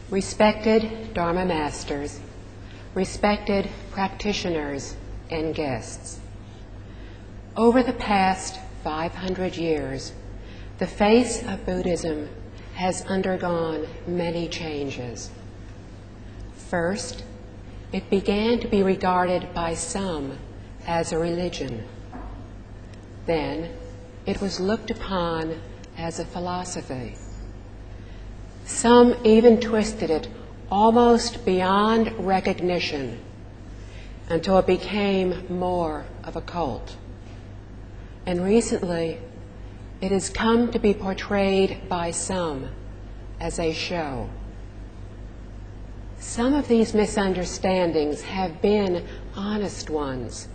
Respected Dharma Masters, respected practitioners and guests, over the past 500 years, the face of Buddhism has undergone many changes. First, it began to be regarded by some as a religion. Then, it was looked upon as a philosophy. Some even twisted it almost beyond recognition until it became more of a cult. And recently, it has come to be portrayed by some as a show. Some of these misunderstandings have been honest ones,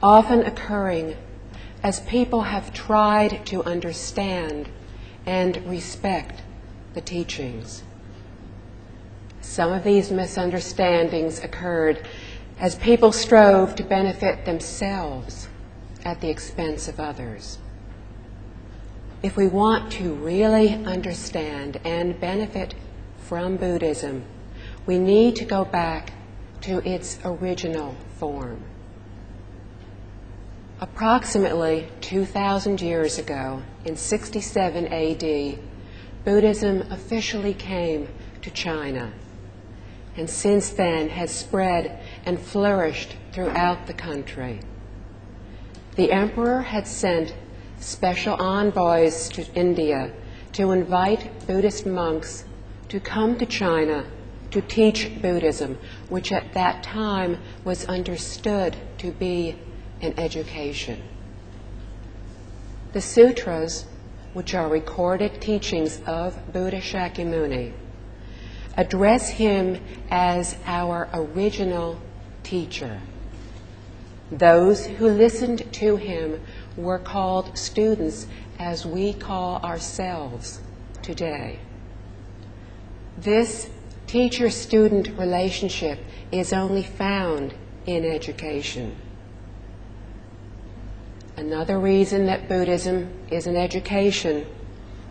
often occurring as people have tried to understand and respect the teachings. Some of these misunderstandings occurred as people strove to benefit themselves at the expense of others. If we want to really understand and benefit from Buddhism, we need to go back to its original form. Approximately 2,000 years ago, in 67 AD, Buddhism officially came to China, and since then has spread and flourished throughout the country. The emperor had sent special envoys to India to invite Buddhist monks to come to China to teach Buddhism, which at that time was understood to be an education. The sutras, which are recorded teachings of Buddha Shakyamuni, address him as our original teacher. Those who listened to him were called students, as we call ourselves today. This teacher-student relationship is only found in education. Another reason that Buddhism is an education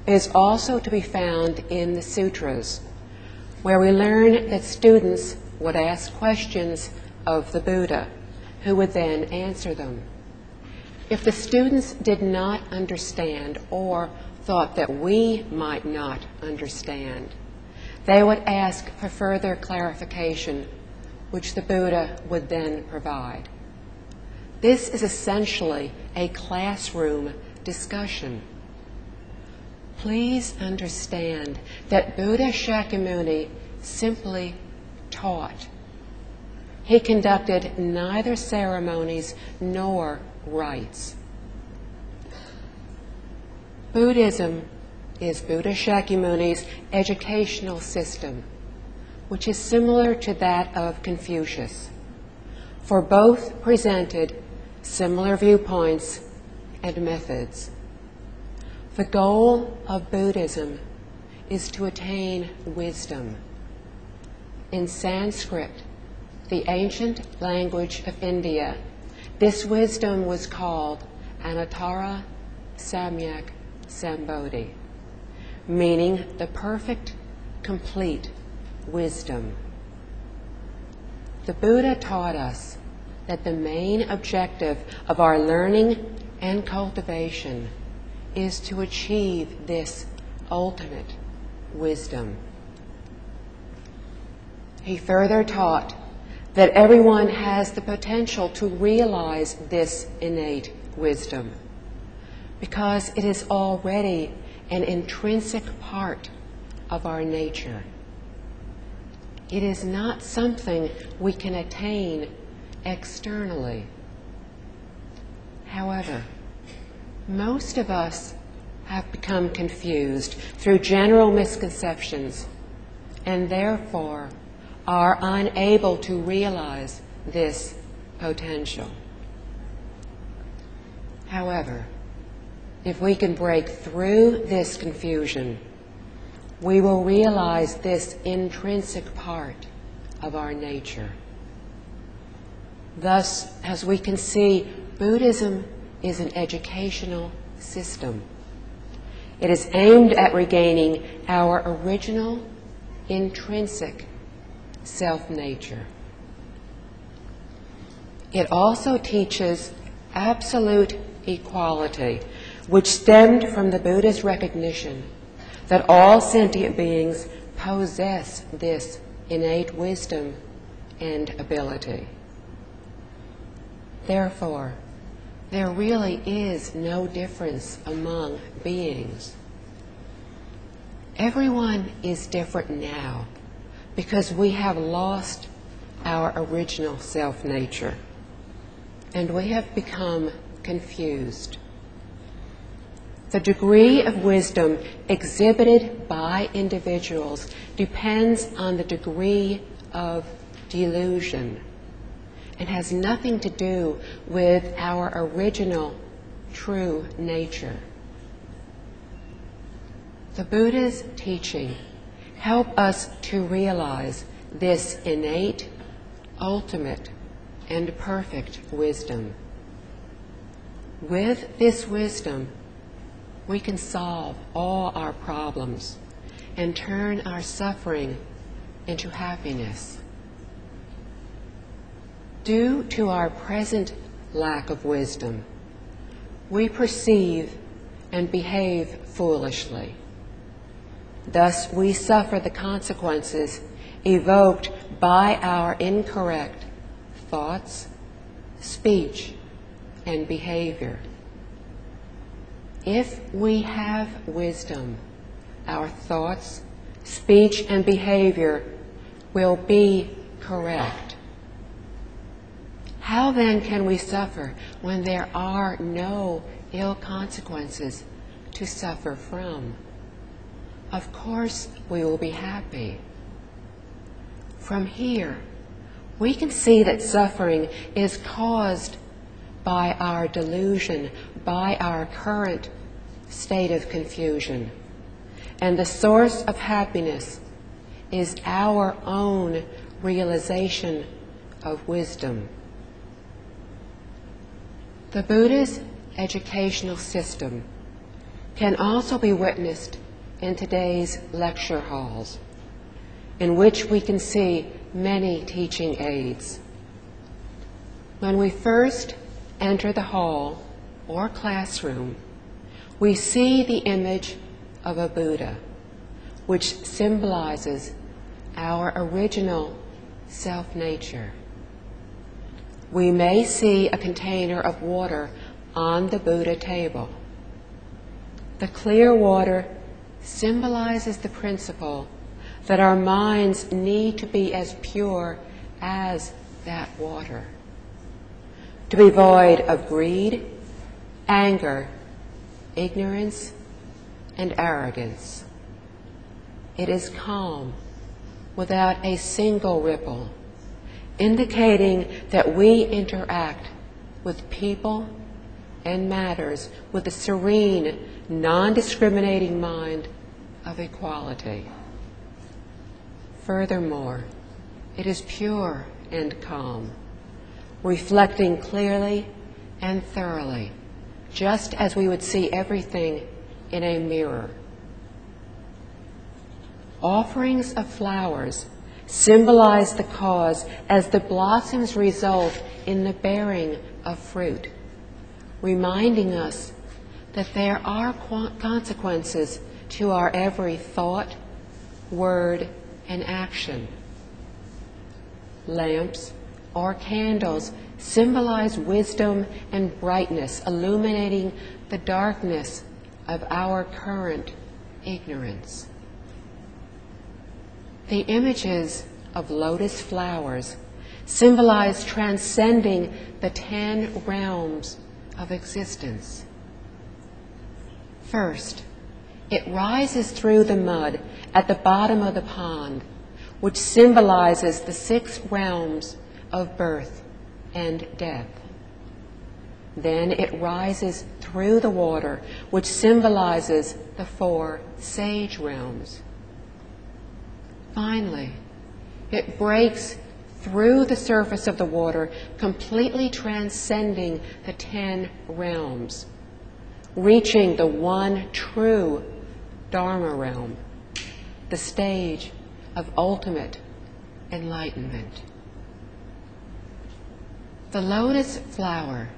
is also to be found in the sutras, where we learn that students would ask questions of the Buddha, who would then answer them. If the students did not understand or thought that we might not understand, they would ask for further clarification, which the Buddha would then provide. This is essentially a classroom discussion. Please understand that Buddha Shakyamuni simply taught. He conducted neither ceremonies nor rites. Buddhism is Buddha Shakyamuni's educational system, which is similar to that of Confucius, for both presented similar viewpoints and methods. The goal of Buddhism is to attain wisdom. In Sanskrit, the ancient language of India, this wisdom was called Anuttara Samyak Sambodhi, meaning the perfect, complete wisdom. The Buddha taught us that the main objective of our learning and cultivation is to achieve this ultimate wisdom. He further taught that everyone has the potential to realize this innate wisdom because it is already an intrinsic part of our nature. It is not something we can attain externally. However, most of us have become confused through general misconceptions and therefore are unable to realize this potential. However, if we can break through this confusion, we will realize this intrinsic part of our nature. Thus, as we can see, Buddhism is an educational system. It is aimed at regaining our original intrinsic self-nature. It also teaches absolute equality, which stemmed from the Buddha's recognition that all sentient beings possess this innate wisdom and ability. Therefore, there really is no difference among beings. Everyone is different now because we have lost our original self-nature and we have become confused. The degree of wisdom exhibited by individuals depends on the degree of delusion and has nothing to do with our original true nature. The Buddha's teaching help us to realize this innate, ultimate, and perfect wisdom. With this wisdom, we can solve all our problems and turn our suffering into happiness. Due to our present lack of wisdom, we perceive and behave foolishly. Thus, we suffer the consequences evoked by our incorrect thoughts, speech, and behavior. If we have wisdom, our thoughts, speech, and behavior will be correct. How then can we suffer when there are no ill consequences to suffer from? Of course we will be happy. From here, we can see that suffering is caused by our delusion, by our current state of confusion. And the source of happiness is our own realization of wisdom. The Buddha's educational system can also be witnessed in today's lecture halls, in which we can see many teaching aids. When we first enter the hall or classroom, we see the image of a Buddha, which symbolizes our original self-nature. We may see a container of water on the Buddha table. The clear water symbolizes the principle that our minds need to be as pure as that water, to be void of greed, anger, ignorance, and arrogance. It is calm, without a single ripple, indicating that we interact with people and matters with a serene, non-discriminating mind of equality. Furthermore, it is pure and calm, reflecting clearly and thoroughly, just as we would see everything in a mirror. Offerings of flowers symbolize the cause as the blossoms result in the bearing of fruit, reminding us that there are consequences to our every thought, word, and action. Lamps or candles symbolize wisdom and brightness, illuminating the darkness of our current ignorance. The images of lotus flowers symbolize transcending the 10 realms of existence. First, it rises through the mud at the bottom of the pond, which symbolizes the 6 realms of birth and death. Then it rises through the water, which symbolizes the 4 sage realms. Finally, it breaks through the surface of the water, completely transcending the 10 realms, reaching the one true Dharma realm, the stage of ultimate enlightenment. The lotus flower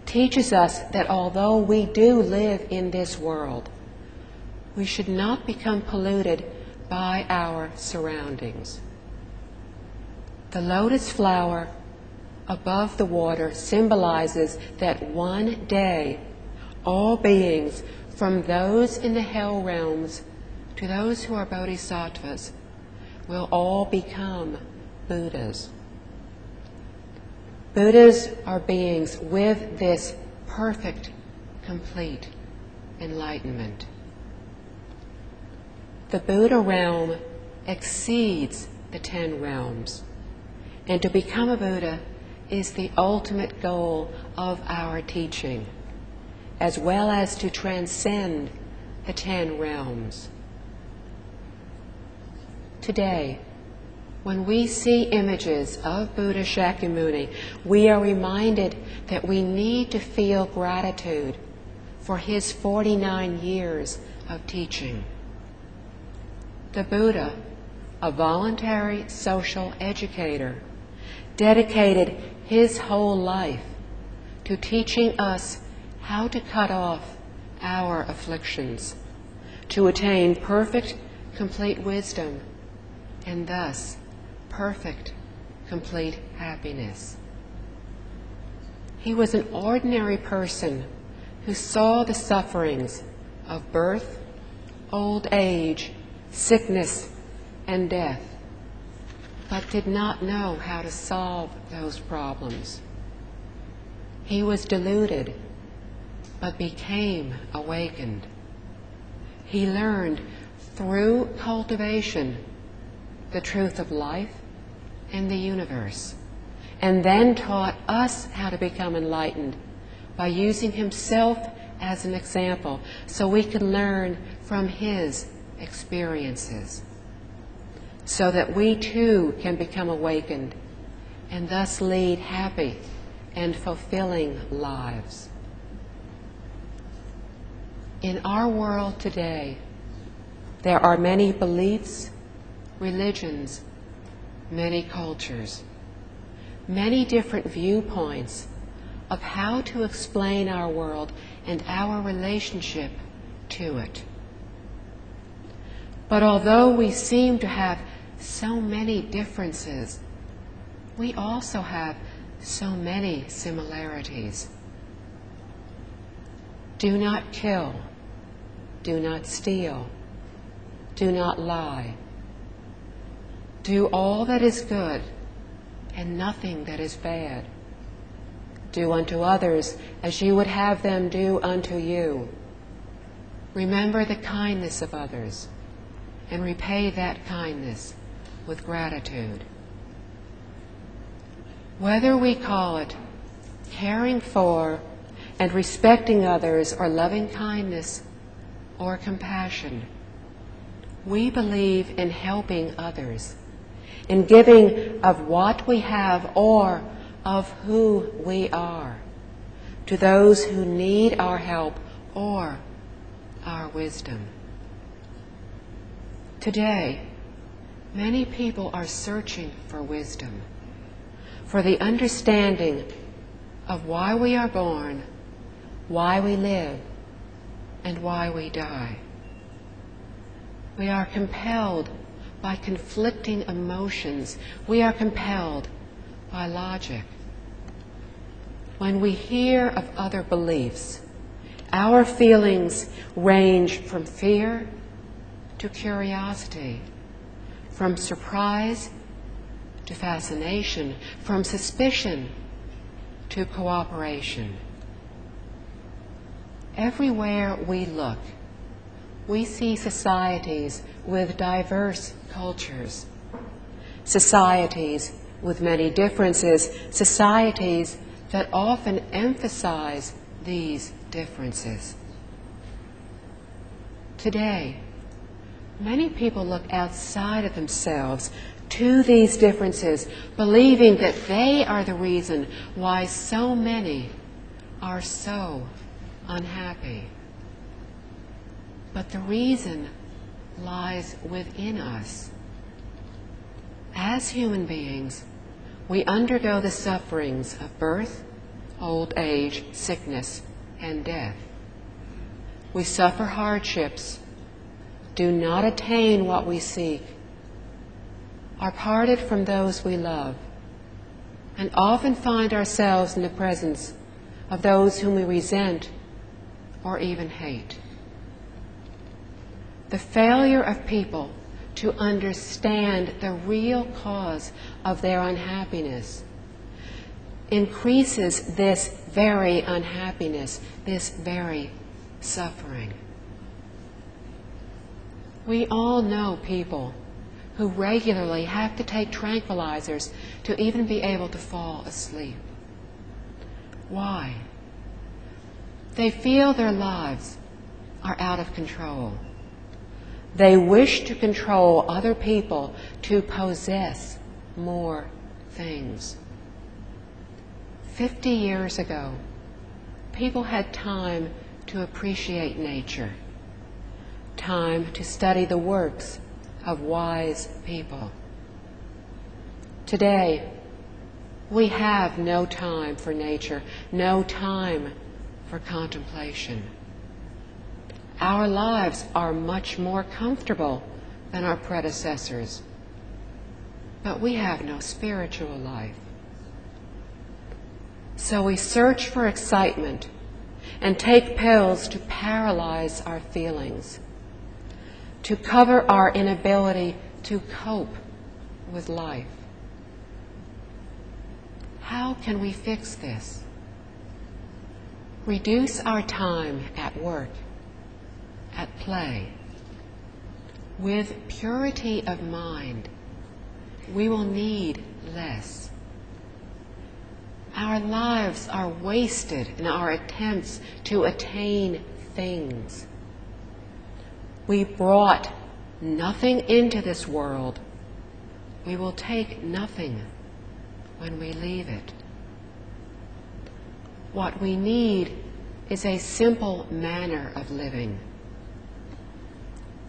teaches us that although we do live in this world, we should not become polluted by our surroundings. The lotus flower above the water symbolizes that one day all beings, from those in the hell realms to those who are bodhisattvas, will all become Buddhas. Buddhas are beings with this perfect, complete enlightenment. The Buddha realm exceeds the 10 realms, and to become a Buddha is the ultimate goal of our teaching, as well as to transcend the 10 realms. Today, when we see images of Buddha Shakyamuni, we are reminded that we need to feel gratitude for his 49 years of teaching. The Buddha, a voluntary social educator, dedicated his whole life to teaching us how to cut off our afflictions, to attain perfect, complete wisdom, and thus perfect, complete happiness. He was an ordinary person who saw the sufferings of birth, old age, sickness, and death, but did not know how to solve those problems. He was deluded, but became awakened. He learned through cultivation the truth of life and the universe, and then taught us how to become enlightened by using himself as an example so we could learn from his experiences, so that we too can become awakened and thus lead happy and fulfilling lives. In our world today, there are many beliefs, religions, many cultures, many different viewpoints of how to explain our world and our relationship to it. But although we seem to have so many differences, we also have so many similarities. Do not kill. Do not steal. Do not lie. Do all that is good and nothing that is bad. Do unto others as you would have them do unto you. Remember the kindness of others and repay that kindness with gratitude. Whether we call it caring for and respecting others or loving kindness or compassion, we believe in helping others, in giving of what we have or of who we are to those who need our help or our wisdom. Today, many people are searching for wisdom, for the understanding of why we are born, why we live, and why we die. We are compelled by conflicting emotions. We are compelled by logic. When we hear of other beliefs, our feelings range from fear to curiosity, from surprise to fascination, from suspicion to cooperation. Everywhere we look, we see societies with diverse cultures, societies with many differences, societies that often emphasize these differences. Today, many people look outside of themselves to these differences, believing that they are the reason why so many are so unhappy. But the reason lies within us. As human beings, we undergo the sufferings of birth, old age, sickness, and death. We suffer hardships, do not attain what we seek, are parted from those we love, and often find ourselves in the presence of those whom we resent or even hate. The failure of people to understand the real cause of their unhappiness increases this very unhappiness, this very suffering. We all know people who regularly have to take tranquilizers to even be able to fall asleep. Why? They feel their lives are out of control. They wish to control other people to possess more things. 50 years ago, people had time to appreciate nature, time to study the works of wise people. Today, we have no time for nature, no time for contemplation. Our lives are much more comfortable than our predecessors, but we have no spiritual life. So we search for excitement and take pills to paralyze our feelings, to cover our inability to cope with life. How can we fix this? Reduce our time at work, at play. With purity of mind, we will need less. Our lives are wasted in our attempts to attain things. We brought nothing into this world. We will take nothing when we leave it. What we need is a simple manner of living.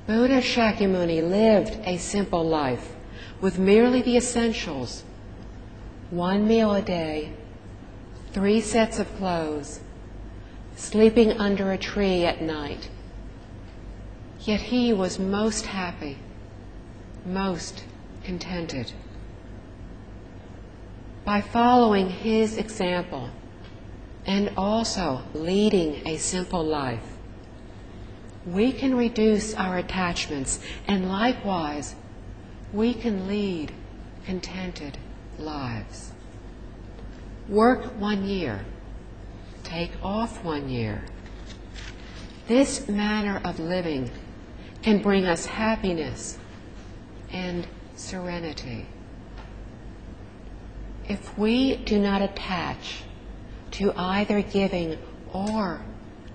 Buddha Shakyamuni lived a simple life with merely the essentials: 1 meal a day, 3 sets of clothes, sleeping under a tree at night. Yet he was most happy, most contented. By following his example and also leading a simple life, we can reduce our attachments, and likewise, we can lead contented lives. Work 1 year, take off 1 year. This manner of living can bring us happiness and serenity. If we do not attach to either giving or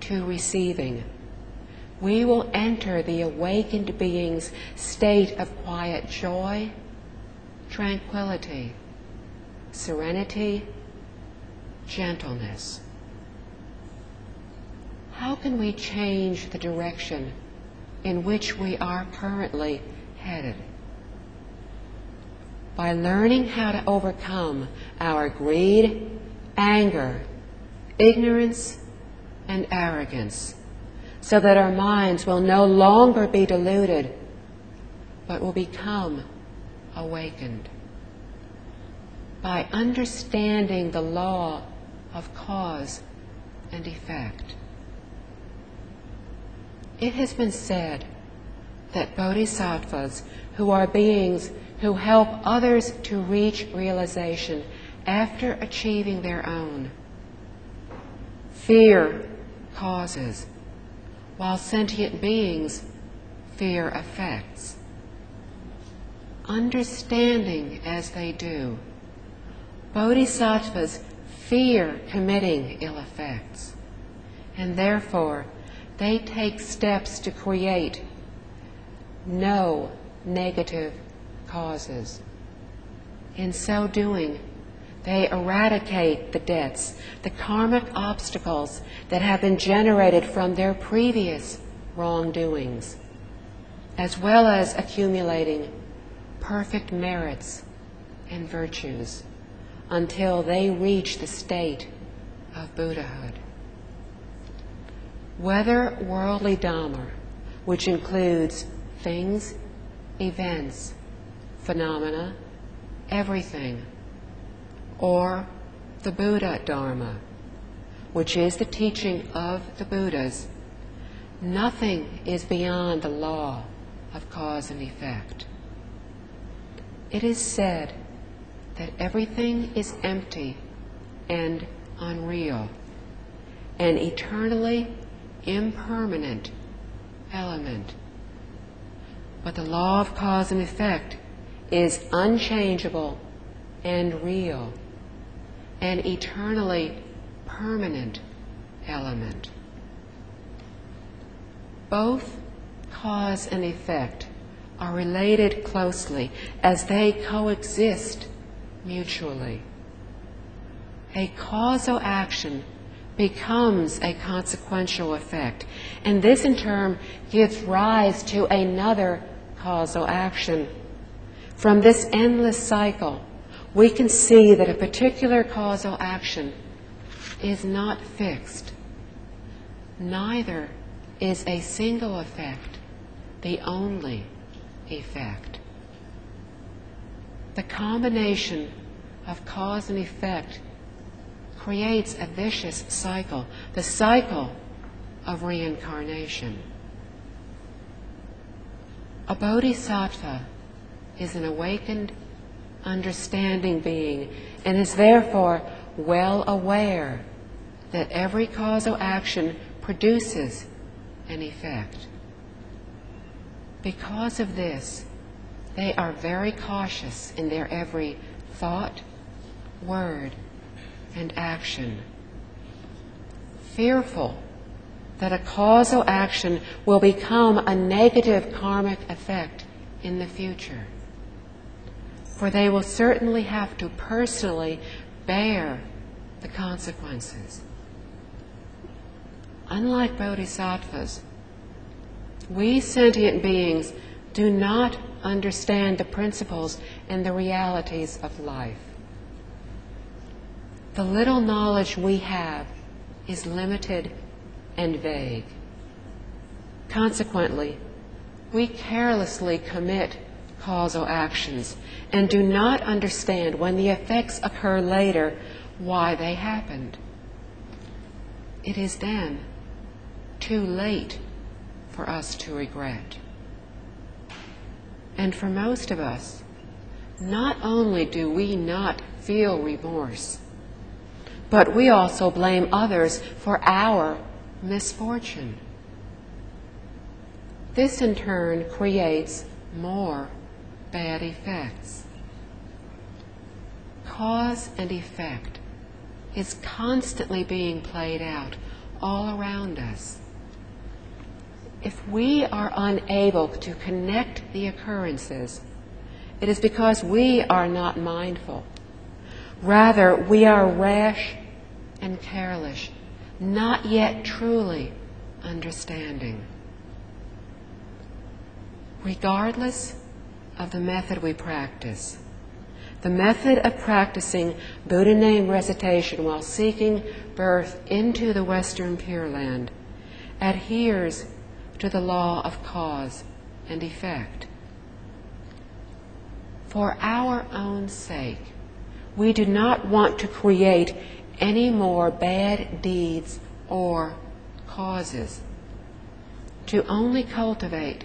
to receiving, we will enter the awakened being's state of quiet joy, tranquility, serenity, gentleness. How can we change the direction in which we are currently headed? By learning how to overcome our greed, anger, ignorance, and arrogance, so that our minds will no longer be deluded, but will become awakened. By understanding the law of cause and effect. It has been said that bodhisattvas, who are beings who help others to reach realization after achieving their own, fear causes, while sentient beings fear affects. Understanding as they do, bodhisattvas fear committing ill effects, and therefore they take steps to create no negative causes. In so doing, they eradicate the debts, the karmic obstacles that have been generated from their previous wrongdoings, as well as accumulating perfect merits and virtues until they reach the state of Buddhahood. Whether worldly Dhamma, which includes things, events, phenomena, everything, or the Buddha Dharma, which is the teaching of the Buddhas, nothing is beyond the law of cause and effect. It is said that everything is empty and unreal, an eternally impermanent element. But the law of cause and effect is unchangeable and real, an eternally permanent element. Both cause and effect are related closely as they coexist mutually. A causal action becomes a consequential effect, and this in turn gives rise to another causal action. From this endless cycle, we can see that a particular causal action is not fixed. Neither is a single effect the only effect. The combination of cause and effect creates a vicious cycle, the cycle of reincarnation. A bodhisattva is an awakened, understanding being and is therefore well aware that every causal action produces an effect. Because of this, they are very cautious in their every thought, word, and action, fearful that a causal action will become a negative karmic effect in the future. For they will certainly have to personally bear the consequences. Unlike bodhisattvas, we sentient beings do not understand the principles and the realities of life. The little knowledge we have is limited and vague. Consequently, we carelessly commit causal actions and do not understand when the effects occur later why they happened. It is then too late for us to regret. And for most of us, not only do we not feel remorse, but we also blame others for our misfortune. This in turn creates more bad effects. Cause and effect is constantly being played out all around us. If we are unable to connect the occurrences, it is because we are not mindful. Rather, we are rash and careless, not yet truly understanding. Regardless of the method we practice, the method of practicing Buddha name recitation while seeking birth into the Western Pure Land adheres to the law of cause and effect. For our own sake, we do not want to create any more bad deeds or causes, to only cultivate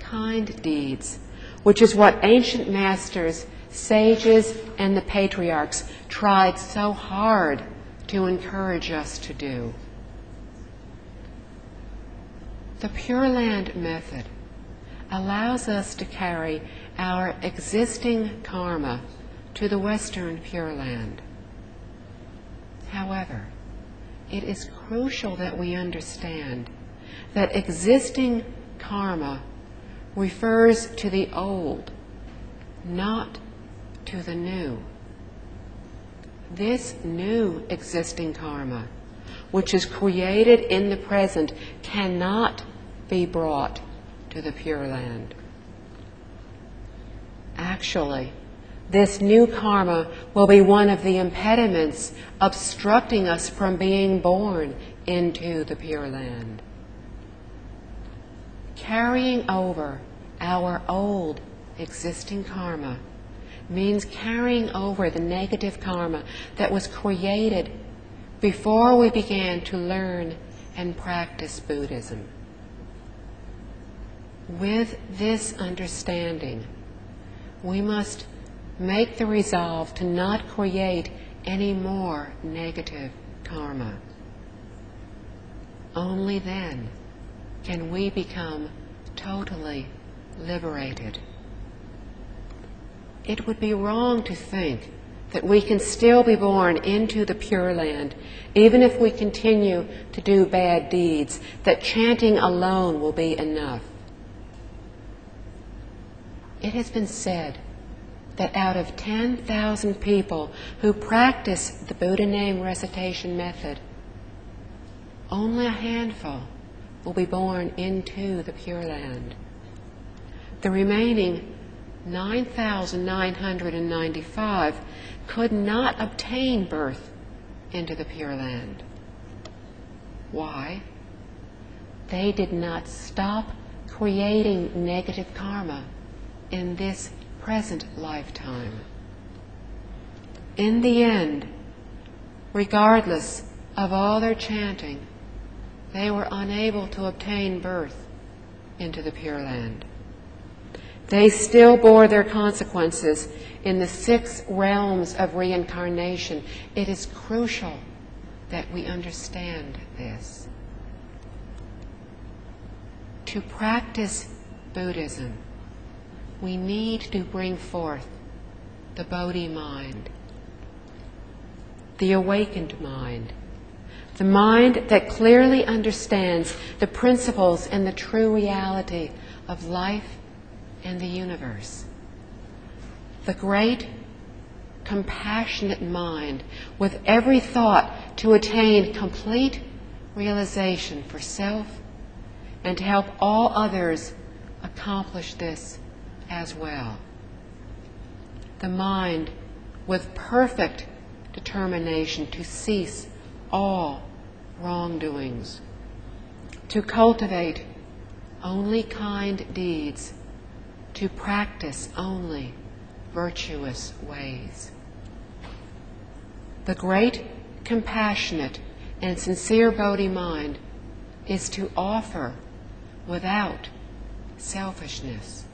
kind deeds, which is what ancient masters, sages, and the patriarchs tried so hard to encourage us to do. The Pure Land method allows us to carry our existing karma to the Western Pure Land. However, it is crucial that we understand that existing karma refers to the old, not to the new. This new existing karma, which is created in the present, cannot be brought to the Pure Land. Actually, this new karma will be one of the impediments obstructing us from being born into the Pure Land. Carrying over our old existing karma means carrying over the negative karma that was created before we began to learn and practice Buddhism. With this understanding, we must make the resolve to not create any more negative karma. Only then can we become totally liberated. It would be wrong to think that we can still be born into the Pure Land, even if we continue to do bad deeds, that chanting alone will be enough. It has been said that out of 10,000 people who practice the Buddha name recitation method, only a handful will be born into the Pure Land. The remaining 9,995 could not obtain birth into the Pure Land. Why? They did not stop creating negative karma in this present lifetime. In the end, regardless of all their chanting, they were unable to obtain birth into the Pure Land. They still bore their consequences in the 6 realms of reincarnation. It is crucial that we understand this. To practice Buddhism, we need to bring forth the Bodhi mind, the awakened mind, the mind that clearly understands the principles and the true reality of life and the universe. The great, compassionate mind with every thought to attain complete realization for self and to help all others accomplish this as well. The mind with perfect determination to cease all wrongdoings, to cultivate only kind deeds, to practice only virtuous ways. The great, compassionate, and sincere Bodhi mind is to offer without selfishness.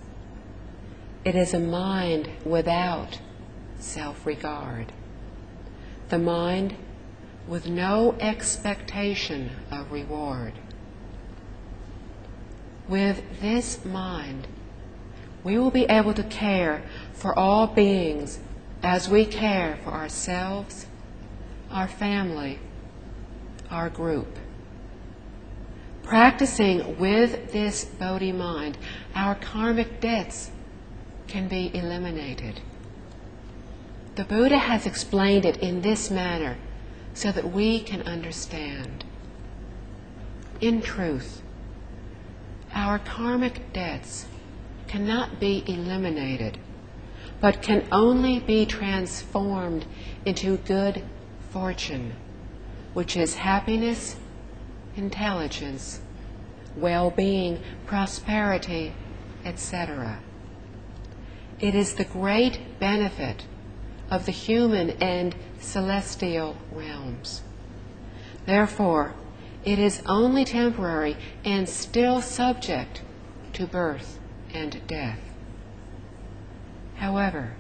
It is a mind without self-regard. The mind with no expectation of reward. With this mind, we will be able to care for all beings as we care for ourselves, our family, our group. Practicing with this Bodhi mind, our karmic debts can be eliminated. The Buddha has explained it in this manner so that we can understand. In truth, our karmic debts cannot be eliminated, but can only be transformed into good fortune, which is happiness, intelligence, well-being, prosperity, etc. It is the great benefit of the human and celestial realms. Therefore, it is only temporary and still subject to birth and death. However,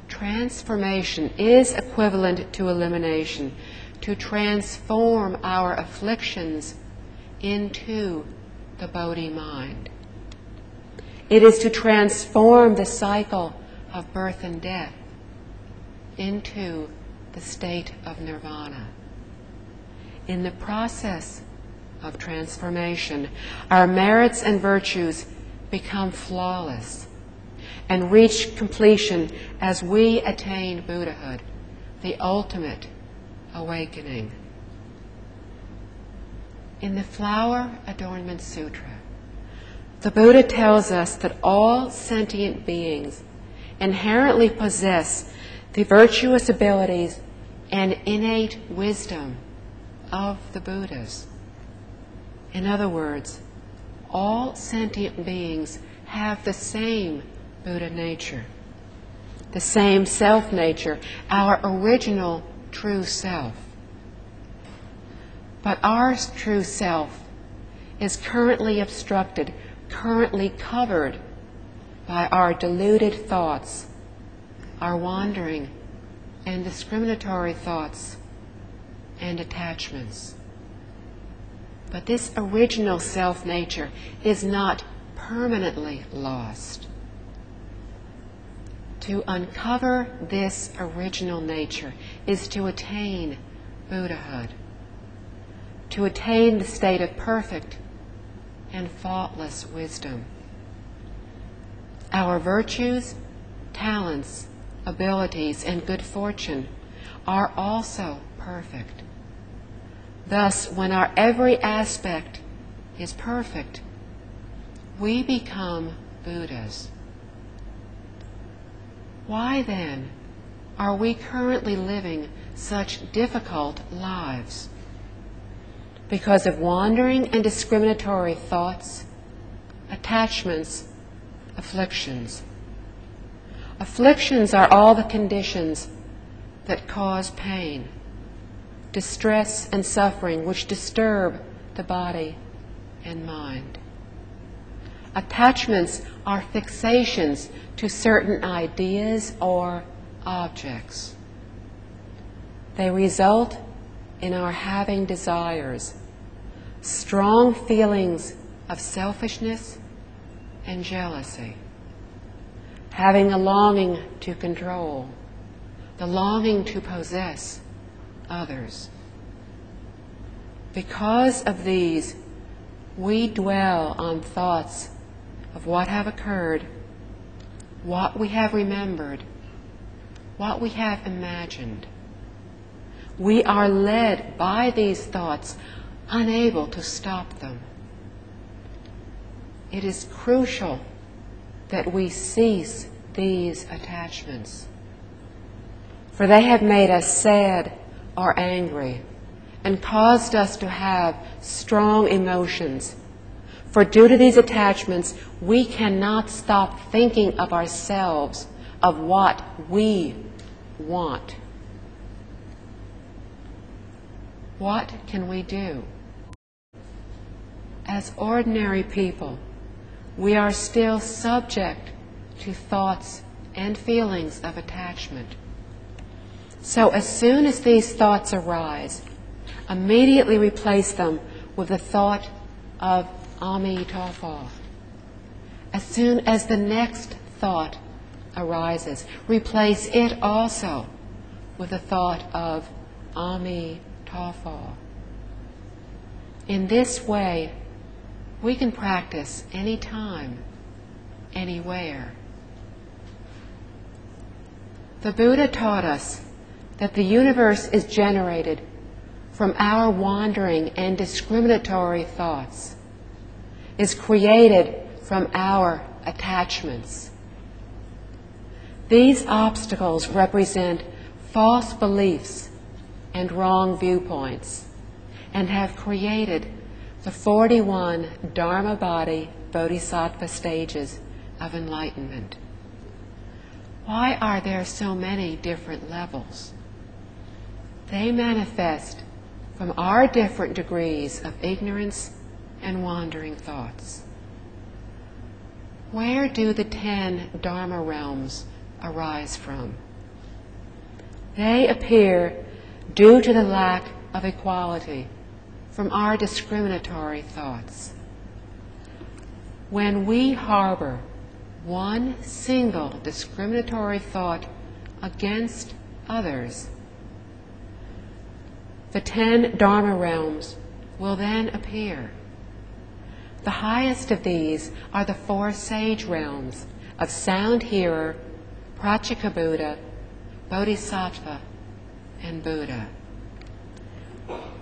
transformation is equivalent to elimination, to transform our afflictions into the Bodhi mind. It is to transform the cycle of birth and death into the state of nirvana. In the process of transformation, our merits and virtues become flawless and reach completion as we attain Buddhahood, the ultimate awakening. In the Flower Adornment Sutra, the Buddha tells us that all sentient beings inherently possess the virtuous abilities and innate wisdom of the Buddhas. In other words, all sentient beings have the same Buddha nature, the same self-nature, our original true self. But our true self is currently obstructed, currently covered by our deluded thoughts, our wandering and discriminatory thoughts and attachments. But this original self-nature is not permanently lost. To uncover this original nature is to attain Buddhahood, to attain the state of perfect and faultless wisdom. Our virtues, talents, abilities, and good fortune are also perfect. Thus, when our every aspect is perfect, we become Buddhas. Why then are we currently living such difficult lives? Because of wandering and discriminatory thoughts, attachments, afflictions. Afflictions are all the conditions that cause pain, distress and suffering which disturb the body and mind. Attachments are fixations to certain ideas or objects. They result in our having desires, strong feelings of selfishness and jealousy, having a longing to control, the longing to possess others. Because of these, we dwell on thoughts of what have occurred, what we have remembered, what we have imagined. We are led by these thoughts, unable to stop them. It is crucial that we cease these attachments, for they have made us sad or angry and caused us to have strong emotions. For due to these attachments, we cannot stop thinking of ourselves, of what we want. What can we do? As ordinary people, we are still subject to thoughts and feelings of attachment. So as soon as these thoughts arise, immediately replace them with the thought of Amitabha. As soon as the next thought arises, replace it also with the thought of Amitabha. In this way, we can practice anytime, anywhere. The Buddha taught us that the universe is generated from our wandering and discriminatory thoughts, is created from our attachments. These obstacles represent false beliefs and wrong viewpoints and have created the 41 Dharma Body Bodhisattva stages of enlightenment. Why are there so many different levels? They manifest from our different degrees of ignorance and wandering thoughts. Where do the 10 Dharma realms arise from? They appear due to the lack of equality from our discriminatory thoughts. When we harbor one single discriminatory thought against others, the 10 Dharma realms will then appear. The highest of these are the 4 sage realms of sound hearer, Pratyeka Buddha, Bodhisattva, and Buddha.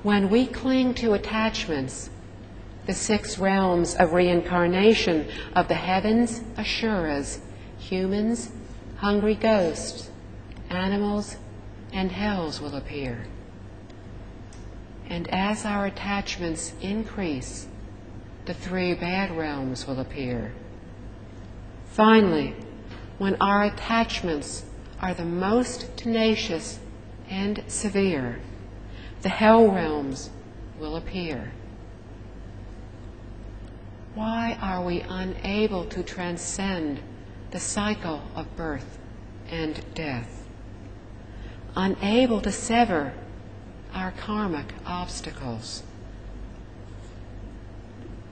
When we cling to attachments, the 6 realms of reincarnation of the heavens, Asuras, humans, hungry ghosts, animals, and hells will appear. And as our attachments increase, the three bad realms will appear. Finally, when our attachments are the most tenacious and severe, the hell realms will appear. Why are we unable to transcend the cycle of birth and death? Unable to sever our karmic obstacles?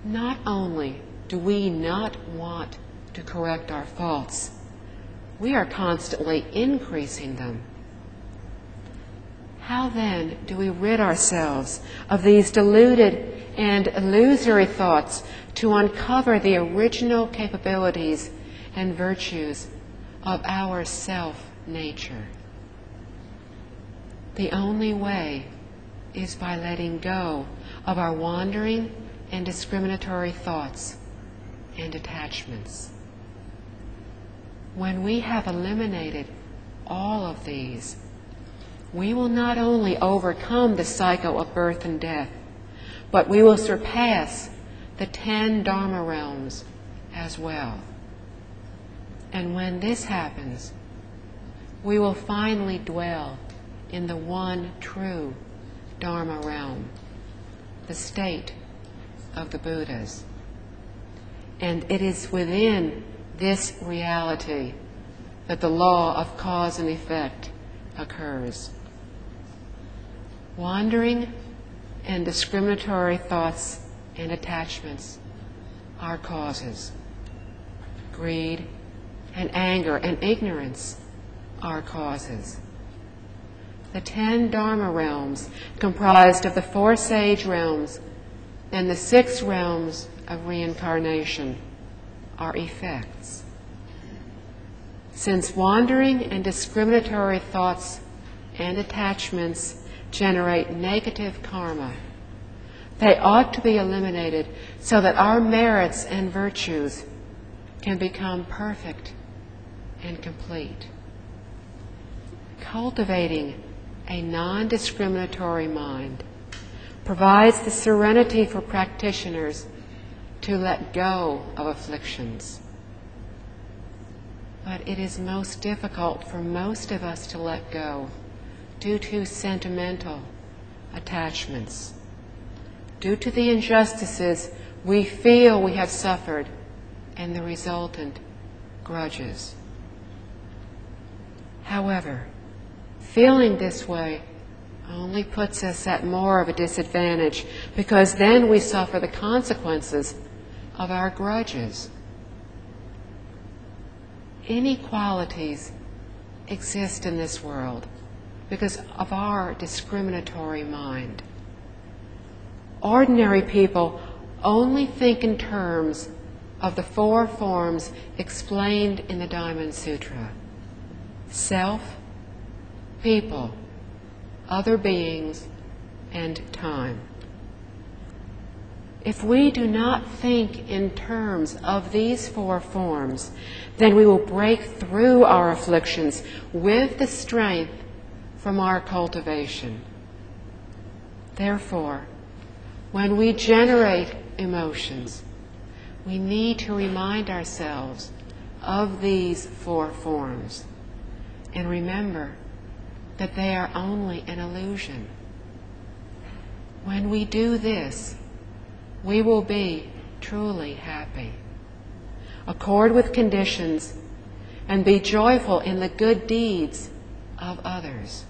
Not only do we not want to correct our faults, we are constantly increasing them. How then do we rid ourselves of these deluded and illusory thoughts to uncover the original capabilities and virtues of our self-nature? The only way is by letting go of our wandering and discriminatory thoughts and attachments. When we have eliminated all of these, we will not only overcome the cycle of birth and death, but we will surpass the 10 Dharma realms as well. And when this happens, we will finally dwell in the one true Dharma realm, the state of the Buddhas. And it is within this reality that the law of cause and effect occurs. Wandering and discriminatory thoughts and attachments are causes. Greed and anger and ignorance are causes. The 10 Dharma realms, comprised of the 4 sage realms and the 6 realms of reincarnation, are effects. Since wandering and discriminatory thoughts and attachments generate negative karma, they ought to be eliminated so that our merits and virtues can become perfect and complete. Cultivating a non-discriminatory mind provides the serenity for practitioners to let go of afflictions. But it is most difficult for most of us to let go due to sentimental attachments, due to the injustices we feel we have suffered and the resultant grudges. However, feeling this way only puts us at more of a disadvantage, because then we suffer the consequences of our grudges. Inequalities exist in this world because of our discriminatory mind. Ordinary people only think in terms of the 4 forms explained in the Diamond Sutra: self, people, other beings, and time. If we do not think in terms of these 4 forms, then we will break through our afflictions with the strength from our cultivation. Therefore, when we generate emotions, we need to remind ourselves of these 4 forms and remember that they are only an illusion. When we do this, we will be truly happy, accord with conditions, and be joyful in the good deeds of others.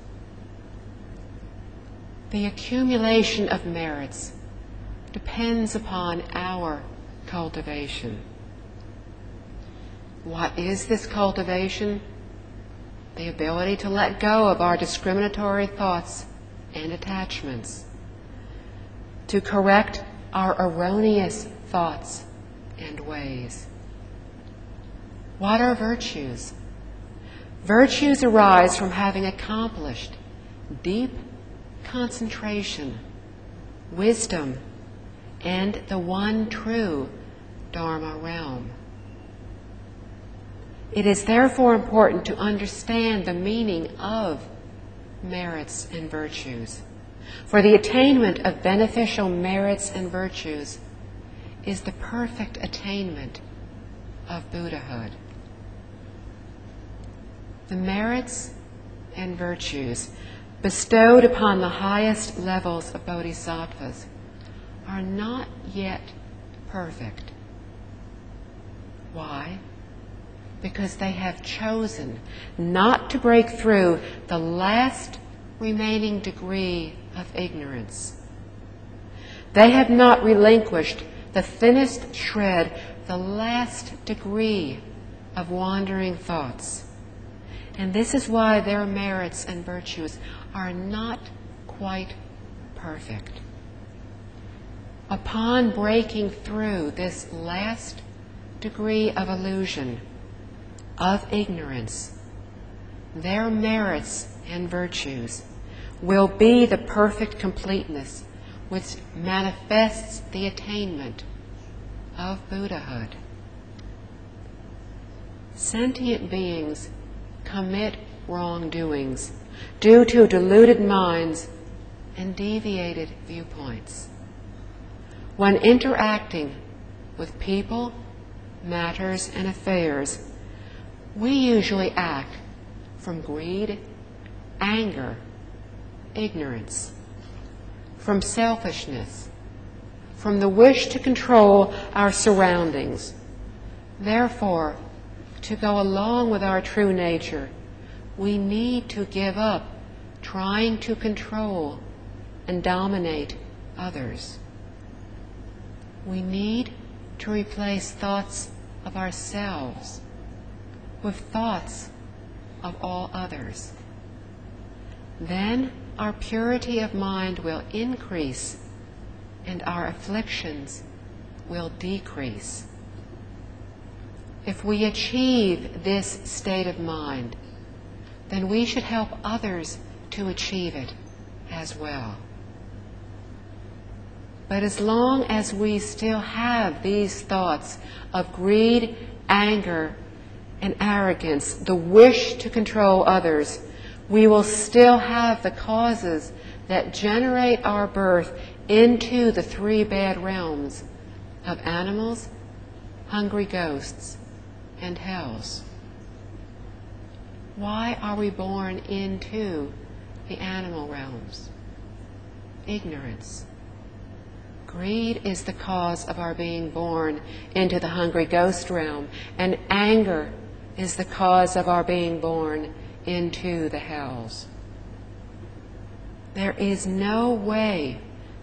The accumulation of merits depends upon our cultivation. What is this cultivation? The ability to let go of our discriminatory thoughts and attachments, to correct our erroneous thoughts and ways. What are virtues? Virtues arise from having accomplished deep concentration, wisdom, and the one true Dharma realm. It is therefore important to understand the meaning of merits and virtues. For the attainment of beneficial merits and virtues is the perfect attainment of Buddhahood. The merits and virtues bestowed upon the highest levels of bodhisattvas are not yet perfect. Why? Because they have chosen not to break through the last remaining degree of ignorance. They have not relinquished the thinnest shred, the last degree of wandering thoughts. And this is why their merits and virtues are not quite perfect. Upon breaking through this last degree of illusion, of ignorance, their merits and virtues will be the perfect completeness which manifests the attainment of Buddhahood. Sentient beings commit wrongdoings due to deluded minds and deviated viewpoints. When interacting with people, matters, and affairs, we usually act from greed, anger, ignorance, from selfishness, from the wish to control our surroundings. Therefore, to go along with our true nature, we need to give up trying to control and dominate others. We need to replace thoughts of ourselves with thoughts of all others. Then our purity of mind will increase and our afflictions will decrease. If we achieve this state of mind, then we should help others to achieve it as well. But as long as we still have these thoughts of greed, anger, and arrogance, the wish to control others, we will still have the causes that generate our birth into the three bad realms of animals, hungry ghosts, and hells. Why are we born into the animal realms? Ignorance. Greed is the cause of our being born into the hungry ghost realm, and anger is the cause of our being born into the hells. There is no way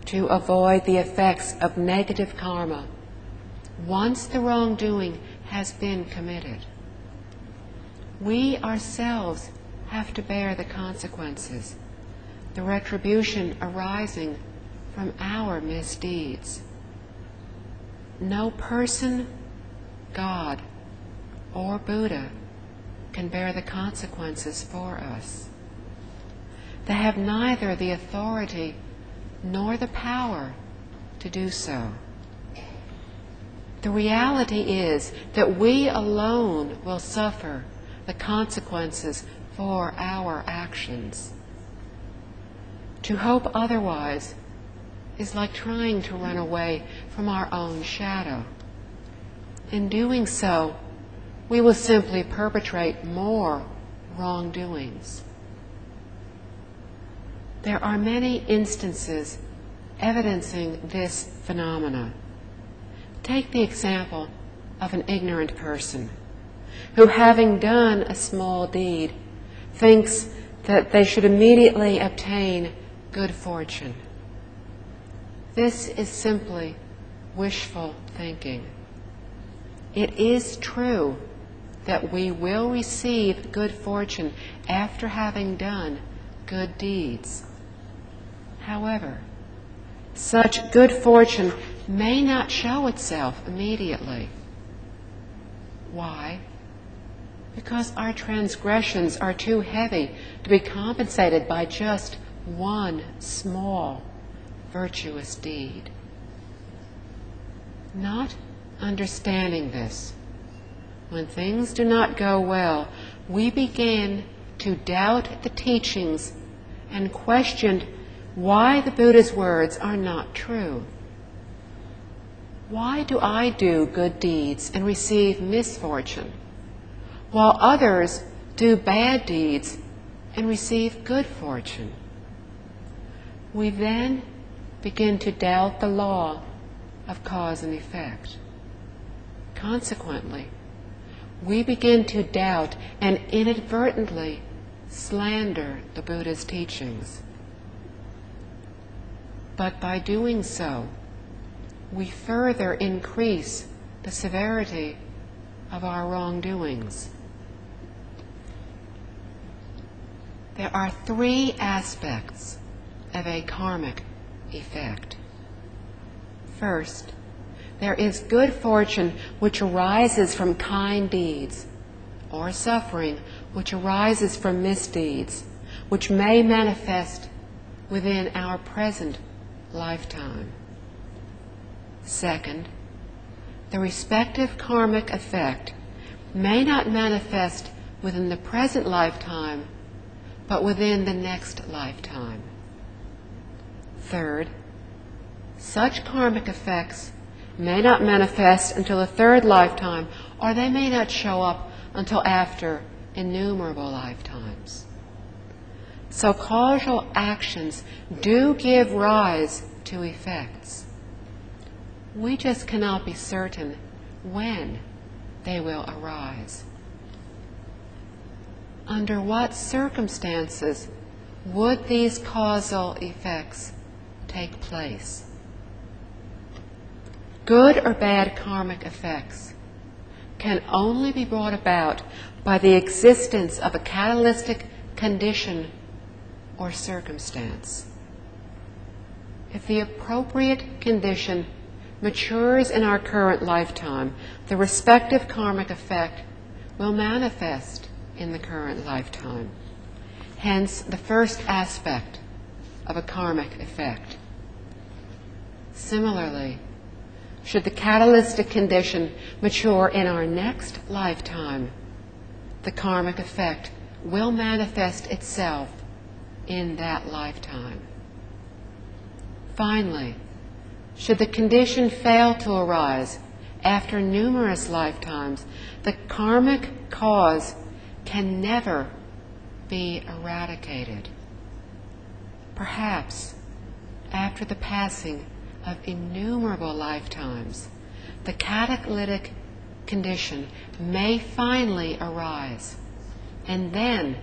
to avoid the effects of negative karma once the wrongdoing has been committed. We ourselves have to bear the consequences, the retribution arising from our misdeeds. No person, God, or Buddha can bear the consequences for us. They have neither the authority nor the power to do so. The reality is that we alone will suffer the consequences for our actions. To hope otherwise is like trying to run away from our own shadow. In doing so, we will simply perpetrate more wrongdoings. There are many instances evidencing this phenomena. Take the example of an ignorant person who, having done a small deed, thinks that they should immediately obtain good fortune. This is simply wishful thinking. It is true that we will receive good fortune after having done good deeds. However, such good fortune may not show itself immediately. Why? Because our transgressions are too heavy to be compensated by just one small virtuous deed. Not understanding this, when things do not go well, we begin to doubt the teachings and question why the Buddha's words are not true. Why do I do good deeds and receive misfortune, while others do bad deeds and receive good fortune? We then begin to doubt the law of cause and effect. Consequently, we begin to doubt and inadvertently slander the Buddha's teachings. But by doing so, we further increase the severity of our wrongdoings. There are three aspects of a karmic effect. First, there is good fortune which arises from kind deeds, or suffering which arises from misdeeds, which may manifest within our present lifetime. Second, the respective karmic effect may not manifest within the present lifetime, but within the next lifetime. Third, such karmic effects may not manifest until the third lifetime, or they may not show up until after innumerable lifetimes. So causal actions do give rise to effects. We just cannot be certain when they will arise. Under what circumstances would these causal effects take place? Good or bad karmic effects can only be brought about by the existence of a catalytic condition or circumstance. If the appropriate condition matures in our current lifetime, the respective karmic effect will manifest in the current lifetime. Hence, the first aspect of a karmic effect. Similarly, should the catalytic condition mature in our next lifetime, the karmic effect will manifest itself in that lifetime. Finally, should the condition fail to arise after numerous lifetimes, the karmic cause can never be eradicated. Perhaps after the passing of innumerable lifetimes, the catalytic condition may finally arise, and then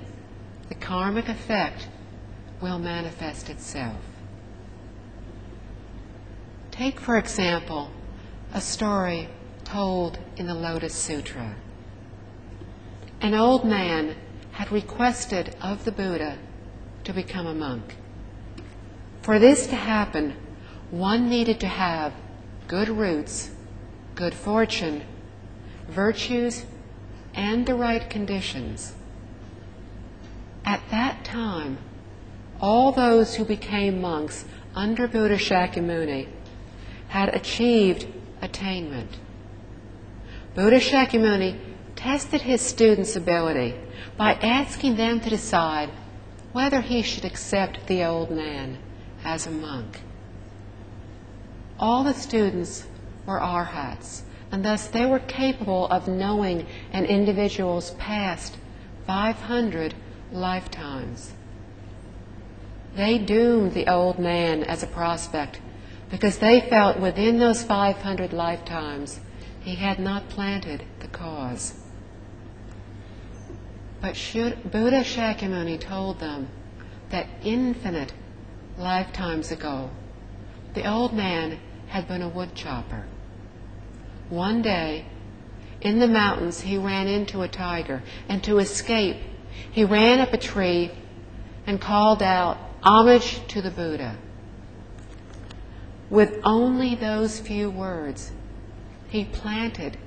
the karmic effect will manifest itself. Take, for example, a story told in the Lotus Sutra. An old man had requested of the Buddha to become a monk. For this to happen, one needed to have good roots, good fortune, virtues, and the right conditions. At that time, all those who became monks under Buddha Shakyamuni had achieved attainment. Buddha Shakyamuni tested his students' ability by asking them to decide whether he should accept the old man as a monk. All the students were arhats, and thus they were capable of knowing an individual's past 500 lifetimes. They doomed the old man as a prospect because they felt within those 500 lifetimes he had not planted the cause. But Buddha Shakyamuni told them that infinite lifetimes ago, the old man had been a wood chopper. One day, in the mountains, he ran into a tiger, and to escape, he ran up a tree and called out, "Homage to the Buddha." With only those few words, he planted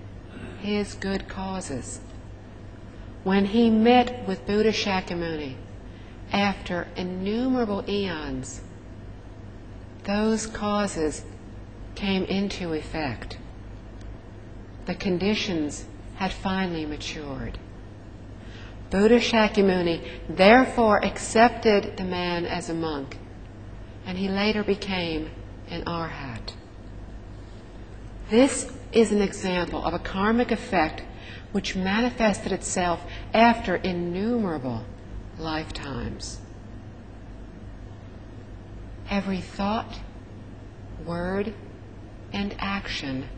his good causes. When he met with Buddha Shakyamuni, after innumerable eons, those causes came into effect. The conditions had finally matured. Buddha Shakyamuni therefore accepted the man as a monk, and he later became an arhat. This is an example of a karmic effect which manifested itself after innumerable lifetimes. Every thought, word, and action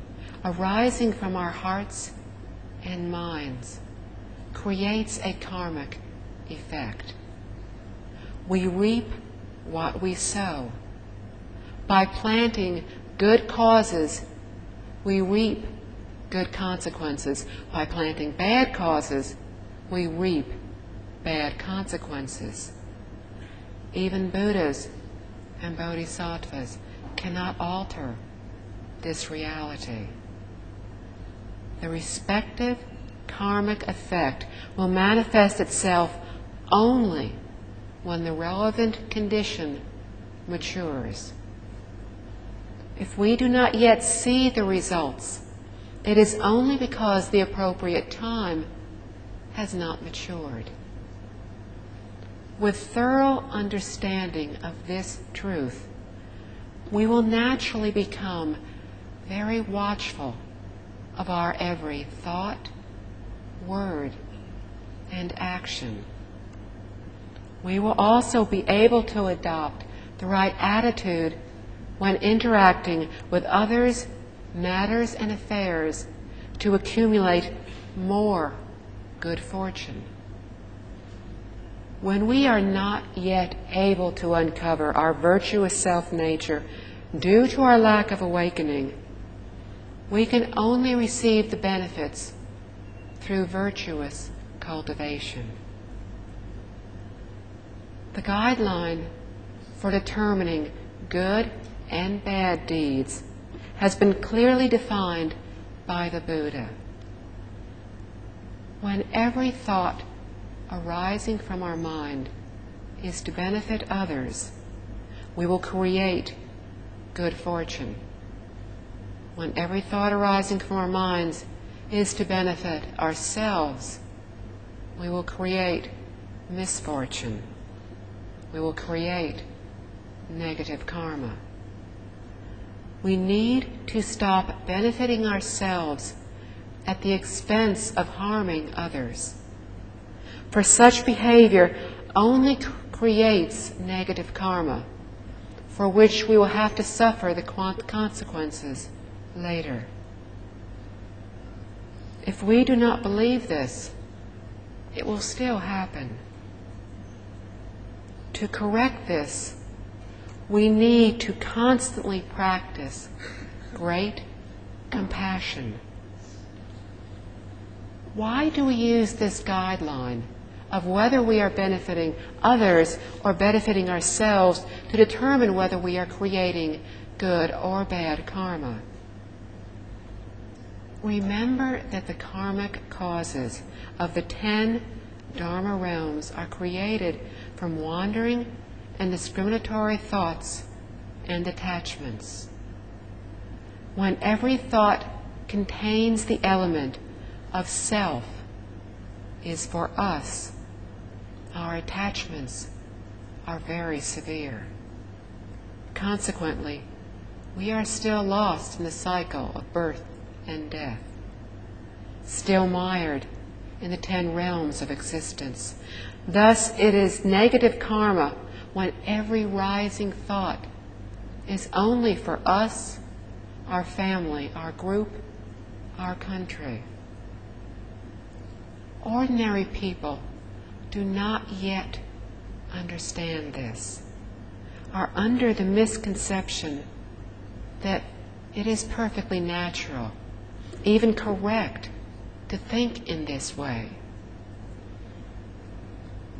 arising from our hearts and minds creates a karmic effect. We reap what we sow. By planting good causes, we reap good consequences. By planting bad causes, we reap bad consequences. Even Buddhas and Bodhisattvas cannot alter this reality. The respective karmic effect will manifest itself only when the relevant condition matures. If we do not yet see the results, it is only because the appropriate time has not matured. With thorough understanding of this truth, we will naturally become very watchful of our every thought, word, and action. We will also be able to adopt the right attitude when interacting with others, matters, and affairs to accumulate more good fortune. When we are not yet able to uncover our virtuous self-nature due to our lack of awakening, we can only receive the benefits through virtuous cultivation. The guideline for determining good and bad deeds has been clearly defined by the Buddha. When every thought arising from our mind is to benefit others, we will create good fortune. When every thought arising from our minds is to benefit ourselves, we will create misfortune. We will create negative karma. We need to stop benefiting ourselves at the expense of harming others. For such behavior only creates negative karma, for which we will have to suffer the consequences later. If we do not believe this, it will still happen. To correct this, we need to constantly practice great compassion. Why do we use this guideline of whether we are benefiting others or benefiting ourselves to determine whether we are creating good or bad karma? Remember that the karmic causes of the 10 Dharma realms are created from wandering and discriminatory thoughts and attachments. When every thought contains the element of self is for us, our attachments are very severe. Consequently, we are still lost in the cycle of birth and death, still mired in the 10 realms of existence. Thus, it is negative karma when every rising thought is only for us, our family, our group, our country. Ordinary people do not yet understand this, are under the misconception that it is perfectly natural, even correct, to think in this way.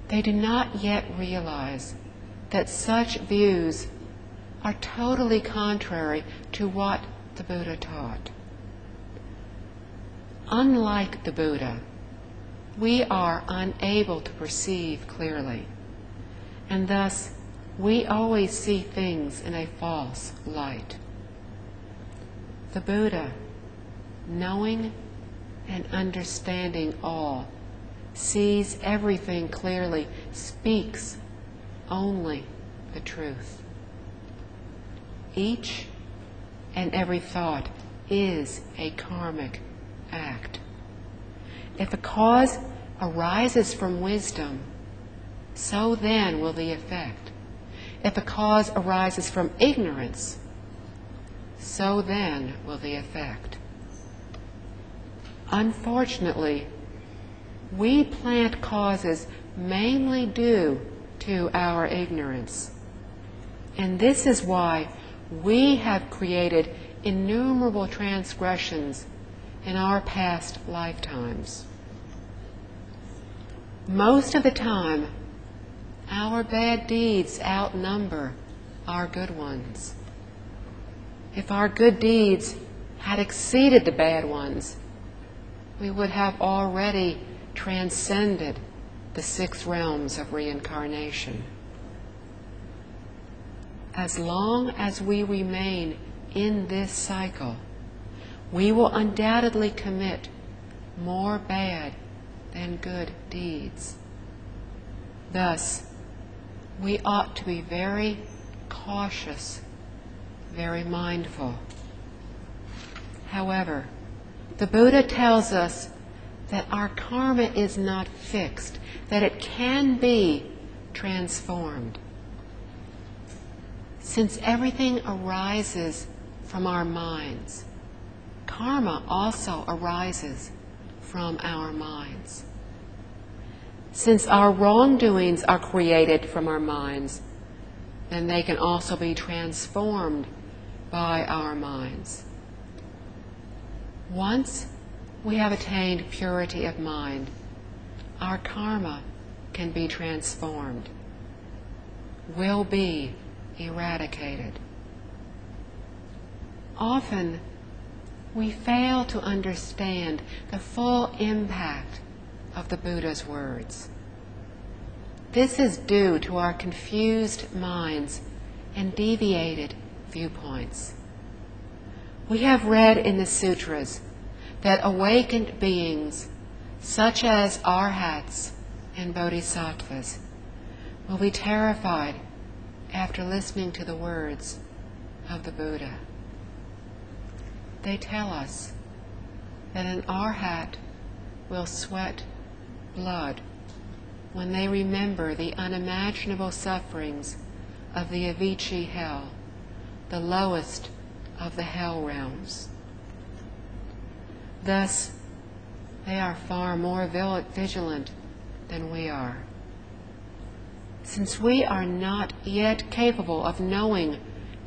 They do not yet realize that such views are totally contrary to what the Buddha taught. Unlike the Buddha, we are unable to perceive clearly, and thus we always see things in a false light. The Buddha, knowing and understanding all, sees everything clearly, speaks only the truth. Each and every thought is a karmic act. If a cause arises from wisdom, so then will the effect. If a cause arises from ignorance, so then will the effect. Unfortunately, we plant causes mainly due to our ignorance. And this is why we have created innumerable transgressions in our past lifetimes. Most of the time, our bad deeds outnumber our good ones. If our good deeds had exceeded the bad ones, we would have already transcended the 6 realms of reincarnation. As long as we remain in this cycle, we will undoubtedly commit more bad than good deeds. Thus, we ought to be very cautious, very mindful. However, the Buddha tells us that our karma is not fixed, that it can be transformed. Since everything arises from our minds, karma also arises from our minds. Since our wrongdoings are created from our minds, then they can also be transformed by our minds. Once we have attained purity of mind, our karma can be transformed, will be eradicated. Often, we fail to understand the full impact of the Buddha's words. This is due to our confused minds and deviated viewpoints. We have read in the sutras that awakened beings, such as arhats and bodhisattvas, will be terrified after listening to the words of the Buddha. They tell us that an arhat will sweat blood when they remember the unimaginable sufferings of the Avicii hell, the lowest of the hell realms. Thus, they are far more vigilant than we are. Since we are not yet capable of knowing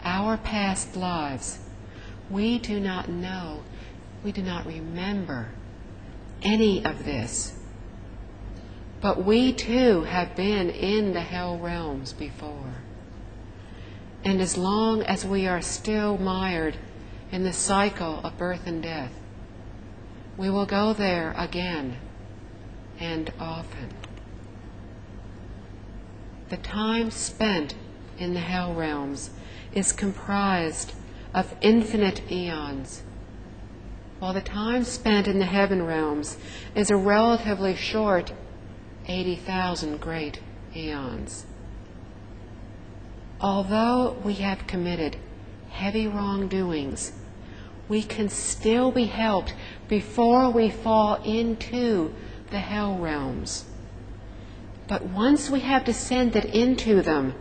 our past lives, we do not know, we do not remember any of this. But we too have been in the hell realms before. And as long as we are still mired in the cycle of birth and death, we will go there again and often. The time spent in the hell realms is comprised of infinite eons, while the time spent in the heaven realms is a relatively short 80,000 great eons. Although we have committed heavy wrongdoings, we can still be helped before we fall into the hell realms. But once we have descended into them,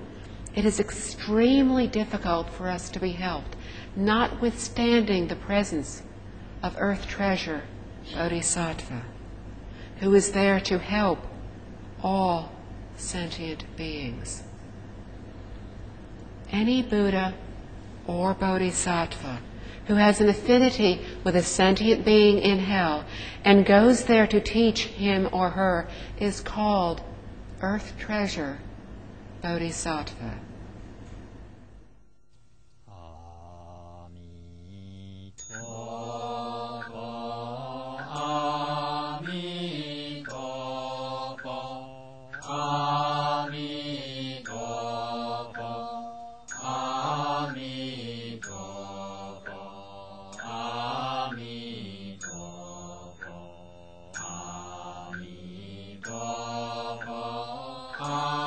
it is extremely difficult for us to be helped, notwithstanding the presence of Earth Treasure Bodhisattva, who is there to help all sentient beings. Any Buddha or Bodhisattva who has an affinity with a sentient being in hell and goes there to teach him or her is called Earth Treasure Bodhisattva. Amen.